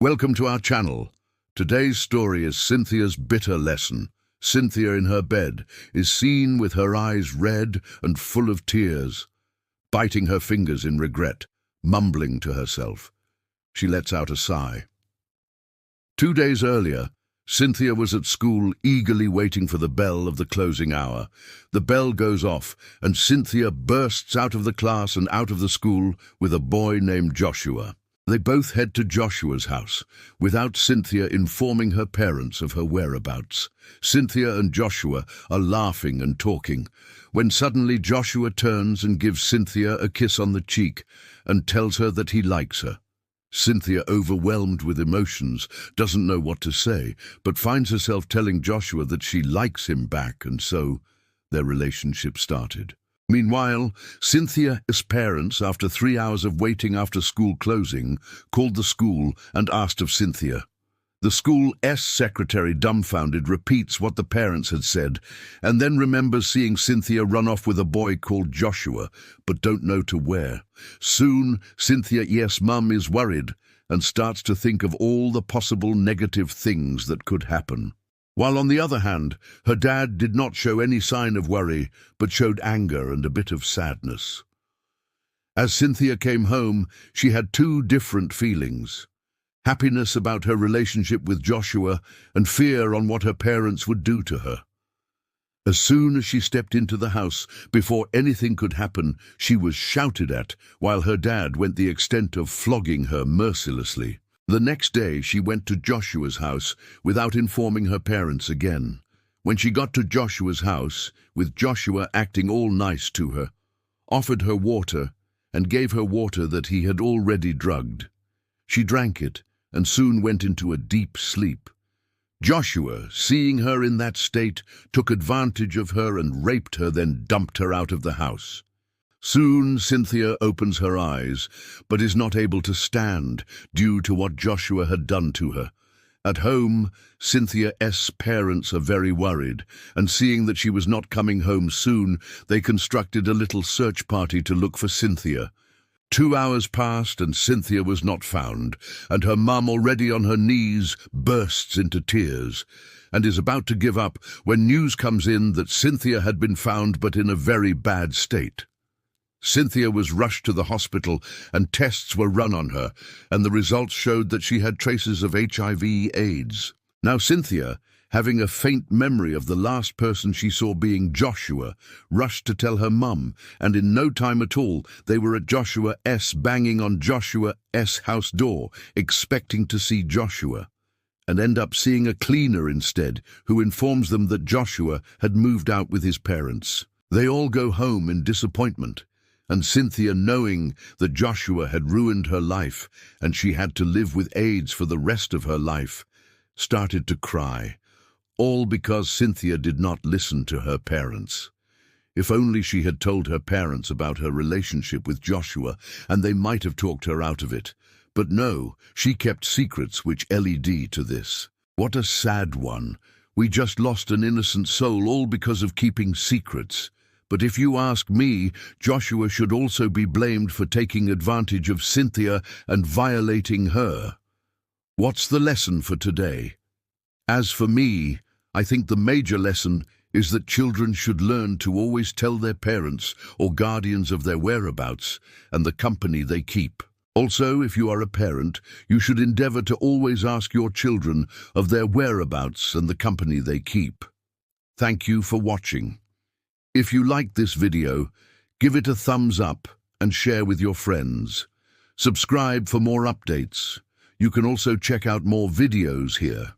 Welcome to our channel. Today's story is Cynthia'S bitter lesson. Cynthia in her bed is seen with her eyes red and full of tears, biting her fingers in regret, mumbling to herself. She lets out a sigh. 2 days earlier, Cynthia was at school eagerly waiting for the bell of the closing hour. The bell goes off and Cynthia bursts out of the class and out of the school with a boy named Joshua. They both head to Joshua's house, without Cynthia informing her parents of her whereabouts. Cynthia and Joshua are laughing and talking, when suddenly Joshua turns and gives Cynthia a kiss on the cheek and tells her that he likes her. Cynthia, overwhelmed with emotions, doesn't know what to say, but finds herself telling Joshua that she likes him back, and so their relationship started. Meanwhile, Cynthia'S parents, after 3 hours of waiting after school closing, called the school and asked of Cynthia. The school's secretary, dumbfounded, repeats what the parents had said, and then remembers seeing Cynthia run off with a boy called Joshua, but don't know to where. Soon, Cynthia'S mum is worried and starts to think of all the possible negative things that could happen. While on the other hand, her dad did not show any sign of worry, but showed anger and a bit of sadness. As Cynthia came home, she had 2 different feelings: happiness about her relationship with Joshua and fear on what her parents would do to her. As soon as she stepped into the house, before anything could happen, she was shouted at, while her dad went the extent of flogging her mercilessly. The next day, she went to Joshua's house without informing her parents again. When she got to Joshua's house, with Joshua acting all nice to her, offered her water and gave her water that he had already drugged. She drank it and soon went into a deep sleep. Joshua, seeing her in that state, took advantage of her and raped her, then dumped her out of the house. Soon Cynthia opens her eyes, but is not able to stand due to what Joshua had done to her. At home, Cynthia'S parents are very worried, and seeing that she was not coming home soon, they constructed a little search party to look for Cynthia. 2 hours passed and Cynthia was not found, and her mum, already on her knees, bursts into tears and is about to give up when news comes in that Cynthia had been found, but in a very bad state. Cynthia was rushed to the hospital and tests were run on her, and the results showed that she had traces of HIV/AIDS. Now Cynthia, having a faint memory of the last person she saw being Joshua, rushed to tell her mum, and in no time at all they were at Joshua'S, banging on Joshua'S house door, expecting to see Joshua, and end up seeing a cleaner instead, who informs them that Joshua had moved out with his parents. They all go home in disappointment, and Cynthia, knowing that Joshua had ruined her life and she had to live with AIDS for the rest of her life, started to cry, all because Cynthia did not listen to her parents. If only she had told her parents about her relationship with Joshua, and they might have talked her out of it. But no, she kept secrets which led to this. What a sad one. We just lost an innocent soul, all because of keeping secrets. But if you ask me, Joshua should also be blamed for taking advantage of Cynthia and violating her. What's the lesson for today? As for me, I think the major lesson is that children should learn to always tell their parents or guardians of their whereabouts and the company they keep. Also, if you are a parent, you should endeavor to always ask your children of their whereabouts and the company they keep. Thank you for watching. If you liked this video, give it a thumbs up and share with your friends. Subscribe for more updates. You can also check out more videos here.